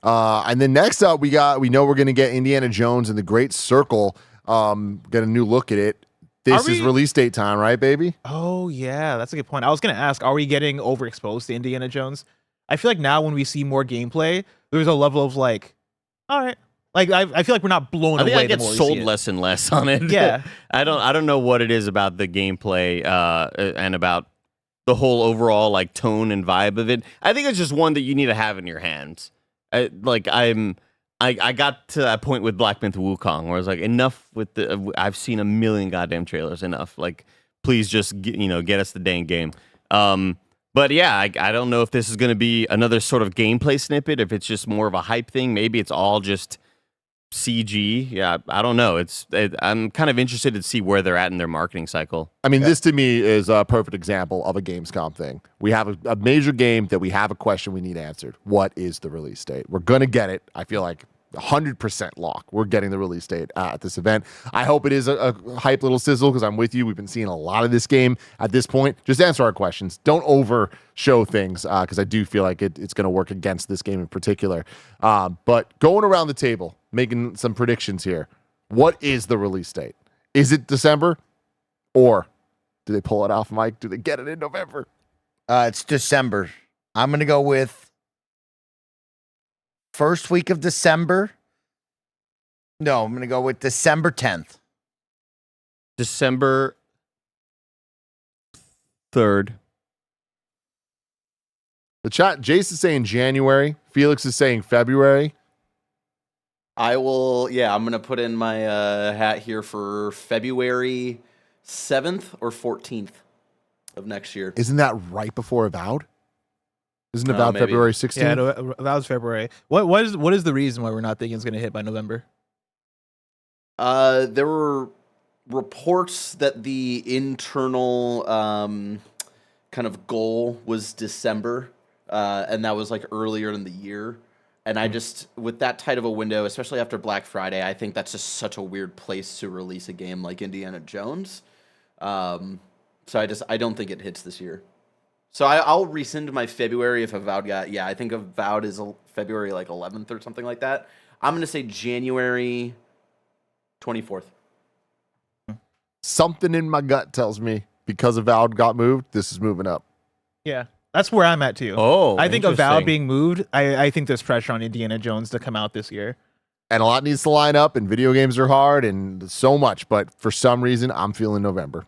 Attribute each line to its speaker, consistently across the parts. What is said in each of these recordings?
Speaker 1: And then next up, we know we're going to get Indiana Jones and the Great Circle. Get a new look at it. This is release date time, right, baby?
Speaker 2: Oh, yeah. That's a good point. I was going to ask, are we getting overexposed to Indiana Jones? I feel like now when we see more gameplay, there's a level of like, all right. Like, I feel like we're not blown away.
Speaker 3: I think I get sold less and less on it.
Speaker 2: Yeah.
Speaker 3: I don't know what it is about the gameplay and about the whole overall like tone and vibe of it. I think it's just one that you need to have in your hands. I got to that point with Black Myth Wukong where I was like, enough with the. I've seen a million goddamn trailers. Enough. Like, please just get us the dang game. But yeah, I don't know if this is going to be another sort of gameplay snippet. If it's just more of a hype thing, maybe it's all just CG. Yeah, I don't know. I'm kind of interested to see where they're at in their marketing cycle.
Speaker 1: I mean, this to me is a perfect example of a Gamescom thing. We have a major game that we have a question we need answered. What is the release date? We're going to get it. I feel like 100% lock. We're getting the release date at this event. I hope it is a hype little sizzle because I'm with you. We've been seeing a lot of this game at this point. Just answer our questions. Don't over show things because I do feel like it's going to work against this game in particular. But going around the table, making some predictions here. What is the release date? Is it December or do they pull it off, Mike? Do they get it in November?
Speaker 4: It's December. I'm going to go with first week of December. No, I'm going to go with December 10th.
Speaker 3: December 3rd.
Speaker 1: The chat, Jace is saying January. Felix is saying February.
Speaker 5: I'm going to put in my hat here for February 7th or 14th of next year.
Speaker 1: Isn't that right before Avowed? Isn't Avowed
Speaker 5: maybe.
Speaker 1: February 16th?
Speaker 2: Yeah, that was February. What is the reason why we're not thinking it's going to hit by November?
Speaker 5: There were reports that the internal kind of goal was December, and that was like earlier in the year. And I just, with that tight of a window, especially after Black Friday, I think that's just such a weird place to release a game like Indiana Jones. So I don't think it hits this year. So I'll rescind my February if Avowed got, I think Avowed is February like 11th or something like that. I'm going to say January 24th.
Speaker 1: Something in my gut tells me because Avowed got moved, this is moving up.
Speaker 2: Yeah, that's where I'm at too.
Speaker 3: Oh,
Speaker 2: I think Avowed
Speaker 3: interesting.
Speaker 2: being moved, I think there's pressure on Indiana Jones to come out this year.
Speaker 1: And a lot needs to line up, and video games are hard, and so much. But for some reason, I'm feeling November.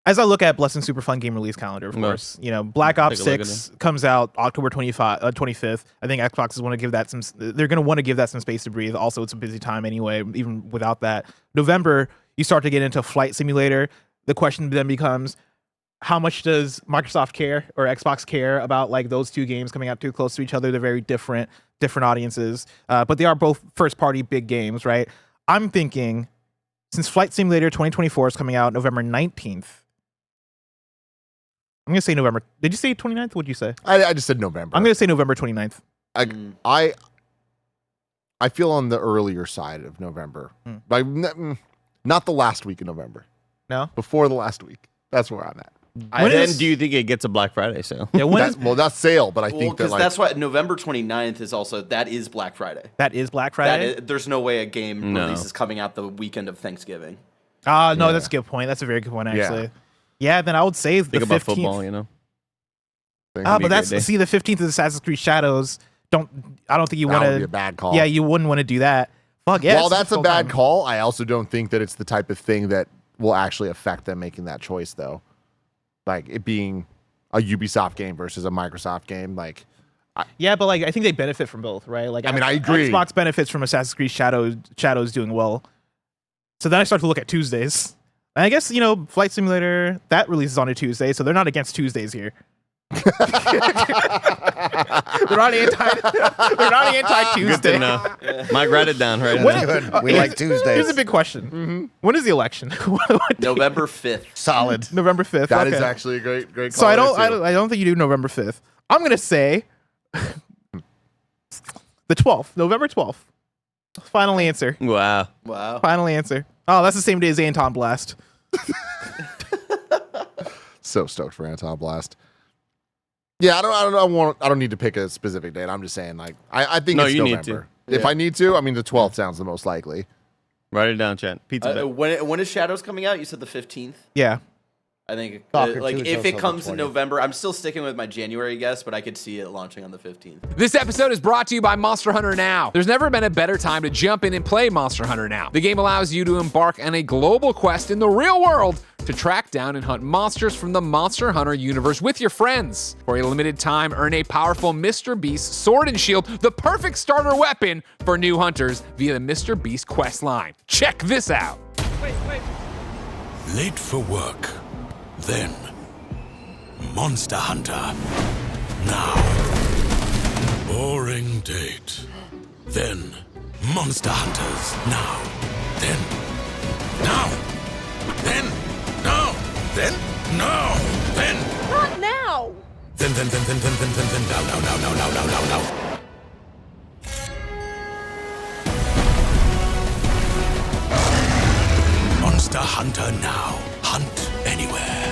Speaker 2: As I look at Blessing Super Fun game release calendar, of course, Black Ops
Speaker 3: Take a look at
Speaker 2: 6 comes out October 25th. I think Xbox is want to give that they're going to want to give that some space to breathe. Also, it's a busy time anyway, even without that. November, you start to get into Flight Simulator. The question then becomes, how much does Microsoft care or Xbox care about like those two games coming out too close to each other? They're very different audiences, but they are both first party big games, right? I'm thinking since Flight Simulator 2024 is coming out November 19th, I'm going to say November. Did you say 29th? What'd you say?
Speaker 1: I just said November.
Speaker 2: I'm going to say November 29th.
Speaker 1: I feel on the earlier side of November. Like not the last week of November.
Speaker 2: No?
Speaker 1: Before the last week. That's where I'm at.
Speaker 3: Do you think it gets a Black Friday sale?
Speaker 2: Yeah,
Speaker 1: that's sale, but I think that
Speaker 5: that's why November 29th is Black Friday.
Speaker 2: That is Black Friday?
Speaker 5: There's no way a game release is coming out the weekend of Thanksgiving.
Speaker 2: No, that's a good point. That's a very good point, actually. Yeah, then I would say the 15th.
Speaker 3: Think about football,
Speaker 2: But that's the 15th is Assassin's Creed Shadows. I don't think you want to.
Speaker 1: That would be a bad call.
Speaker 2: Yeah, you wouldn't want to do that. Fuck yeah.
Speaker 1: While that's a bad call, I also don't think that it's the type of thing that will actually affect them making that choice, though. Like it being a Ubisoft game versus a Microsoft game, like.
Speaker 2: Yeah, but like I think they benefit from both, right? Like
Speaker 1: I agree.
Speaker 2: Xbox benefits from Assassin's Creed Shadows doing well. So then I start to look at Tuesdays. And I guess, Flight Simulator, that releases on a Tuesday, so they're not against Tuesdays here. They're not anti-Tuesday.
Speaker 3: Good to know. Mike, write it down right now.
Speaker 4: We like Tuesdays.
Speaker 2: Here's a big question. When is the election?
Speaker 5: November 5th.
Speaker 4: Solid.
Speaker 2: November 5th.
Speaker 1: That is actually a great call.
Speaker 2: So I don't think you do November 5th. I'm going to say the 12th, November 12th. Final answer.
Speaker 3: Wow.
Speaker 2: Final answer. Oh, that's the same day as Anton Blast.
Speaker 1: So stoked for Anton Blast. Yeah, I don't need to pick a specific date. I'm just saying, like, I think
Speaker 3: No,
Speaker 1: it's
Speaker 3: you need
Speaker 1: November.
Speaker 3: to.
Speaker 1: If
Speaker 5: Yeah.
Speaker 1: I need to, I mean, the 12th sounds the most likely.
Speaker 3: Write it down, chat. Pizza. Bet.
Speaker 5: When is Shadows coming out? You said the 15th.
Speaker 2: Yeah.
Speaker 5: I think
Speaker 4: Stalker
Speaker 5: like
Speaker 4: 2 is
Speaker 5: if
Speaker 4: also
Speaker 5: it
Speaker 4: the
Speaker 5: comes in
Speaker 4: 20th.
Speaker 5: November, I'm still sticking with my January guess, but I could see it launching on the 15th.
Speaker 6: This episode is brought to you by Monster Hunter Now. There's never been a better time to jump in and play Monster Hunter Now. The game allows you to embark on a global quest in the real world to track down and hunt monsters from the Monster Hunter universe with your friends. For a limited time, earn a powerful Mr. Beast sword and shield, the perfect starter weapon for new hunters via the Mr. Beast quest line. Check this out.
Speaker 7: Late for work. Then Monster Hunter. Now. Boring date. Then Monster Hunters. Now. Then. Now. Then. Now. Then. Now. Then.
Speaker 8: Not now!
Speaker 7: Then. Now. Monster Hunter Now. Hunt anywhere.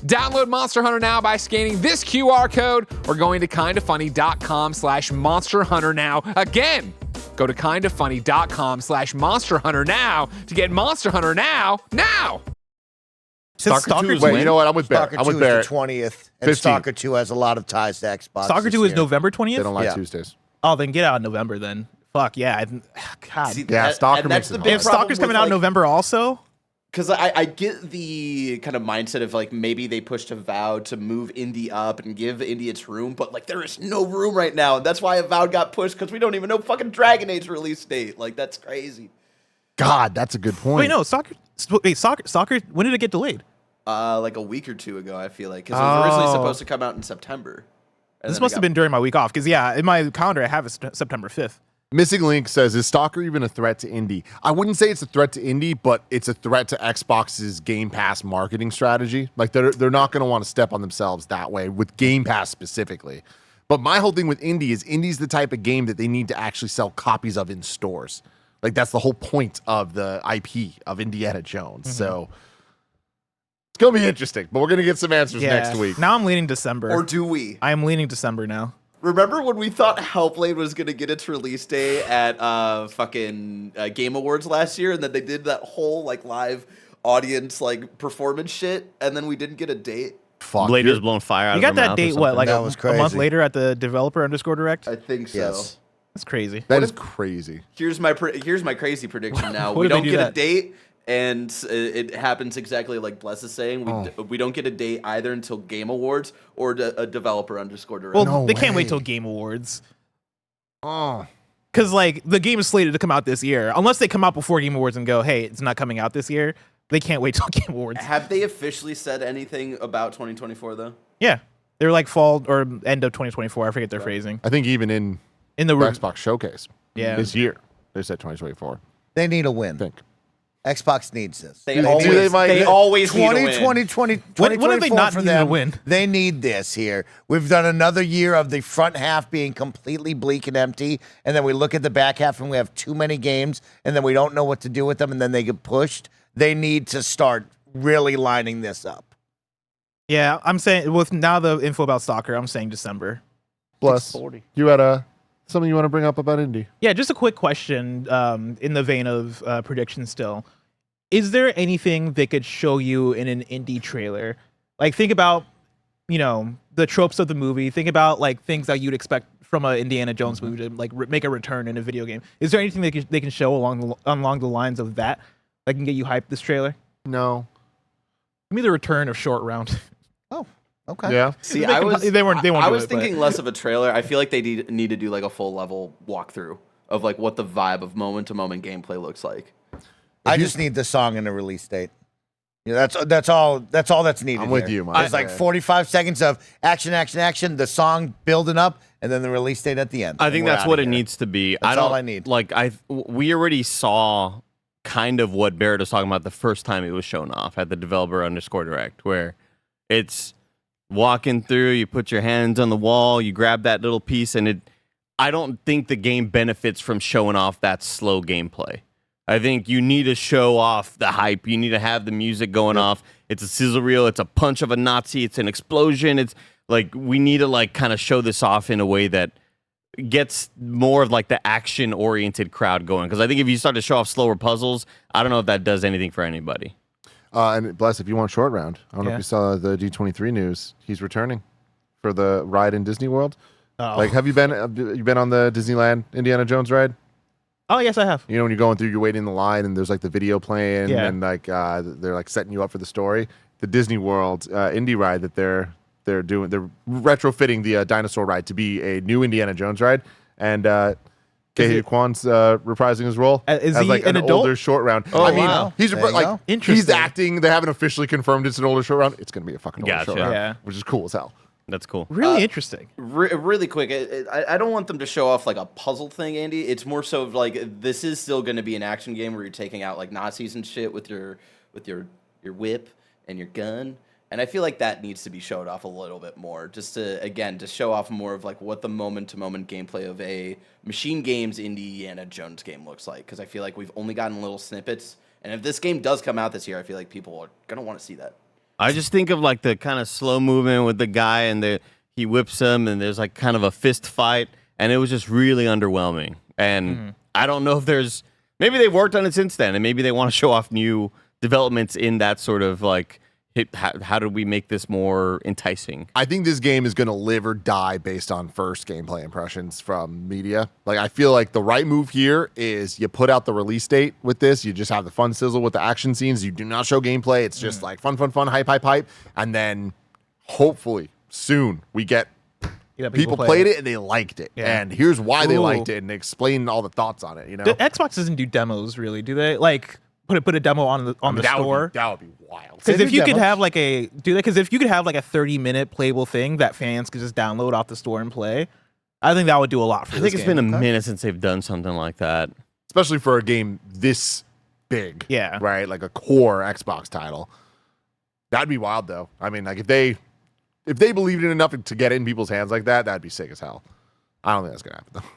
Speaker 6: Download Monster Hunter Now by scanning this QR code or going to kindafunny.com/Monster Hunter Now. Again, go to kindafunny.com/Monster Hunter Now to get Monster Hunter Now.
Speaker 2: Since
Speaker 3: Stalker 2 is
Speaker 1: Wait,
Speaker 3: when?
Speaker 1: you know what? I'm with Barrett.
Speaker 4: Stalker
Speaker 1: I'm
Speaker 4: 2
Speaker 1: with
Speaker 4: is
Speaker 1: Barrett.
Speaker 4: the 20th, and
Speaker 1: 15th.
Speaker 4: Stalker 2 has a lot of ties to Xbox.
Speaker 2: Stalker
Speaker 4: this
Speaker 2: 2 is
Speaker 4: year.
Speaker 2: November
Speaker 1: They
Speaker 2: 20th?
Speaker 1: don't like
Speaker 4: Yeah.
Speaker 1: Tuesdays.
Speaker 2: Oh, then get out in November then. Fuck, yeah. God.
Speaker 5: See,
Speaker 1: Yeah, Stalker
Speaker 5: and
Speaker 1: makes
Speaker 5: that's
Speaker 1: it
Speaker 5: the big
Speaker 1: hard.
Speaker 2: If Stalker's
Speaker 5: problem
Speaker 2: coming out in
Speaker 5: with, like,
Speaker 2: November also?
Speaker 5: Because I get the kind of mindset of like maybe they pushed Avowed to move indie up and give indie its room, but like there is no room right now, and that's why Avowed got pushed because we don't even know fucking Dragon Age release date. Like that's crazy.
Speaker 1: God, that's a good point.
Speaker 2: Wait, no, Stalker, when did it get delayed?
Speaker 5: Like a week or two ago, I feel like because it was originally
Speaker 2: Oh.
Speaker 5: supposed to come out in September. And
Speaker 2: This
Speaker 5: then it
Speaker 2: must have
Speaker 5: got-
Speaker 2: been during my week off, because yeah, in my calendar I have it September 5th.
Speaker 1: Missing Link says, is Stalker even a threat to indie? I wouldn't say it's a threat to indie, but it's a threat to Xbox's Game Pass marketing strategy. Like they're not going to want to step on themselves that way with Game Pass specifically. But my whole thing with indie is indie's the type of game that they need to actually sell copies of in stores. Like that's the whole point of the IP of Indiana Jones. So it's going to be interesting, but we're going to get some answers next week.
Speaker 2: Now I'm leaning December.
Speaker 5: Or do we?
Speaker 2: I am leaning December now.
Speaker 5: Remember when we thought Hellblade was gonna get its release day at fucking Game Awards last year, and then they did that whole like live audience like performance shit, and then we didn't get a date?
Speaker 1: Fuck.
Speaker 3: Blade
Speaker 1: you're-
Speaker 3: is blowing fire out
Speaker 2: You
Speaker 3: of
Speaker 2: got
Speaker 3: her
Speaker 2: that
Speaker 3: mouth or
Speaker 2: date, what,
Speaker 3: something.
Speaker 2: like
Speaker 4: That
Speaker 2: a,
Speaker 4: was
Speaker 2: a month
Speaker 4: crazy.
Speaker 2: later at the developer _ direct?
Speaker 5: I think so.
Speaker 4: Yes.
Speaker 2: That's crazy.
Speaker 1: That is crazy.
Speaker 5: Here's my crazy prediction now.
Speaker 2: What
Speaker 5: We
Speaker 2: if they
Speaker 5: don't
Speaker 2: do
Speaker 5: get
Speaker 2: that?
Speaker 5: a date, and it happens exactly like Bless is saying. We don't get a date either until Game Awards or a developer _ direct.
Speaker 2: Well,
Speaker 1: No
Speaker 2: they can't wait
Speaker 1: way.
Speaker 2: till Game Awards.
Speaker 1: Oh.
Speaker 2: Because, like, the game is slated to come out this year. Unless they come out before Game Awards and go, hey, it's not coming out this year. They can't wait till Game Awards.
Speaker 5: Have they officially said anything about 2024 though?
Speaker 2: Yeah. They're like fall or end of 2024. I forget their phrasing.
Speaker 1: I think even in
Speaker 2: In the
Speaker 1: the
Speaker 2: room.
Speaker 1: Xbox Showcase
Speaker 2: Yeah.
Speaker 1: this year, they said 2024.
Speaker 4: They need a
Speaker 1: I
Speaker 4: win.
Speaker 1: think.
Speaker 4: Xbox needs this.
Speaker 5: They
Speaker 1: Do
Speaker 5: always,
Speaker 1: they might-
Speaker 5: they always need a win.
Speaker 4: 2020,
Speaker 2: When have they
Speaker 4: 2024
Speaker 2: not
Speaker 4: for
Speaker 2: needed
Speaker 4: them,
Speaker 2: a win?
Speaker 4: They need this here. We've done another year of the front half being completely bleak and empty, and then we look at the back half and we have too many games, and then we don't know what to do with them, and then they get pushed. They need to start really lining this up.
Speaker 2: Yeah, I'm saying, with now the info about Stalker, I'm saying December.
Speaker 1: Bless. You had something you want to bring up about indie?
Speaker 2: Yeah, just a quick question in the vein of predictions still. Is there anything they could show you in an indie trailer? Like, think about, you know, the tropes of the movie. Think about, like, things that you'd expect from an Indiana Jones movie to, like, make a return in a video game. Is there anything they can show along the lines of that that can get you hyped this trailer?
Speaker 1: No.
Speaker 2: Give me the return of Short Round.
Speaker 4: Oh, okay.
Speaker 1: Yeah.
Speaker 5: See,
Speaker 2: They
Speaker 5: I
Speaker 2: can-
Speaker 5: was
Speaker 2: they won't
Speaker 5: I
Speaker 2: do
Speaker 5: was
Speaker 2: it, but-
Speaker 5: thinking less of a trailer. I feel like they need to do like a full level walkthrough of like what the vibe of moment to moment gameplay looks like.
Speaker 4: I just need the song and the release date. Yeah, that's all that's needed.
Speaker 1: I'm with
Speaker 4: here.
Speaker 1: you, Mike.
Speaker 4: It's like 45 seconds of action, the song building up, and then the release date at the end.
Speaker 3: I
Speaker 4: And
Speaker 3: think
Speaker 4: we're
Speaker 3: that's
Speaker 4: outta
Speaker 3: what it
Speaker 4: here.
Speaker 3: needs to be.
Speaker 4: That's
Speaker 3: I don't
Speaker 4: all I need.
Speaker 3: Like we already saw kind of what Barrett was talking about the first time it was shown off at the developer _ direct, where it's walking through, you put your hands on the wall, you grab that little piece, and I don't think the game benefits from showing off that slow gameplay. I think you need to show off the hype. You need to have the music going off. It's a sizzle reel. It's a punch of a Nazi. It's an explosion. It's Like we need to like kind of show this off in a way that gets more of like the action oriented crowd going. Because I think if you start to show off slower puzzles, I don't know if that does anything for anybody.
Speaker 1: And Bless, if you want short round, I don't know if
Speaker 2: Yeah.
Speaker 1: you saw the D23 news. He's returning for the ride in Disney World.
Speaker 2: Oh.
Speaker 1: Like, have you been on the Disneyland Indiana Jones ride?
Speaker 2: Oh, yes, I have.
Speaker 1: You know, when you're going through, you're waiting in the line, and there's like the video playing,
Speaker 2: Yeah.
Speaker 1: and like they're like setting you up for the story. The Disney World indie ride that they're retrofitting the dinosaur ride to be a new Indiana Jones ride, and Ke Kwan's reprising his role
Speaker 2: Is
Speaker 1: as
Speaker 2: he
Speaker 1: like
Speaker 2: an adult?
Speaker 1: older short round.
Speaker 4: Oh,
Speaker 1: I mean,
Speaker 4: wow.
Speaker 1: he's
Speaker 4: There you
Speaker 1: like
Speaker 4: go.
Speaker 1: he's
Speaker 2: Interesting.
Speaker 1: acting. They haven't officially confirmed it's an older short round. It's gonna be a fucking older
Speaker 3: Gotcha.
Speaker 1: short round,
Speaker 2: Yeah.
Speaker 1: which is cool as hell.
Speaker 3: That's cool.
Speaker 2: Really interesting.
Speaker 5: Really quick, I don't want them to show off like a puzzle thing, Andy. It's more so of like this is still going to be an action game where you're taking out like Nazis and shit with your whip and your gun, and I feel like that needs to be showed off a little bit more, just to show off more of like what the moment to moment gameplay of a Machine Games Indiana Jones game looks like. Because I feel like we've only gotten little snippets, and if this game does come out this year, I feel like people are gonna want to see that.
Speaker 3: I just think of like the kind of slow movement with the guy and he whips him and there's like kind of a fist fight and it was just really underwhelming. And I don't know if maybe they've worked on it since then and maybe they want to show off new developments in that sort of like, how do we make this more enticing?
Speaker 1: I think this game is going to live or die based on first gameplay impressions from media. Like, I feel like the right move here is you put out the release date with this. You just have the fun sizzle with the action scenes. You do not show gameplay. It's just like fun, hype. And then hopefully soon we get
Speaker 2: Yeah,
Speaker 1: people played it and they liked it.
Speaker 2: Yeah.
Speaker 1: And here's why they
Speaker 2: Ooh.
Speaker 1: liked it and explain all the thoughts on it, you know?
Speaker 2: Xbox doesn't do demos, really, do they? Like, put a demo on the store?
Speaker 1: That would be wild.
Speaker 2: Because if
Speaker 4: do
Speaker 2: you could
Speaker 4: demos.
Speaker 2: have like a 30-minute playable thing that fans could just download off the store and play, I think that would do a lot for
Speaker 3: I
Speaker 2: this
Speaker 3: think it's
Speaker 2: game.
Speaker 3: been a minute since they've done something like that.
Speaker 1: Especially for a game this big.
Speaker 2: Yeah.
Speaker 1: Right? Like a core Xbox title. That'd be wild though. I mean, like if they believed in enough to get it in people's hands like that, that'd be sick as hell. I don't think that's gonna happen though.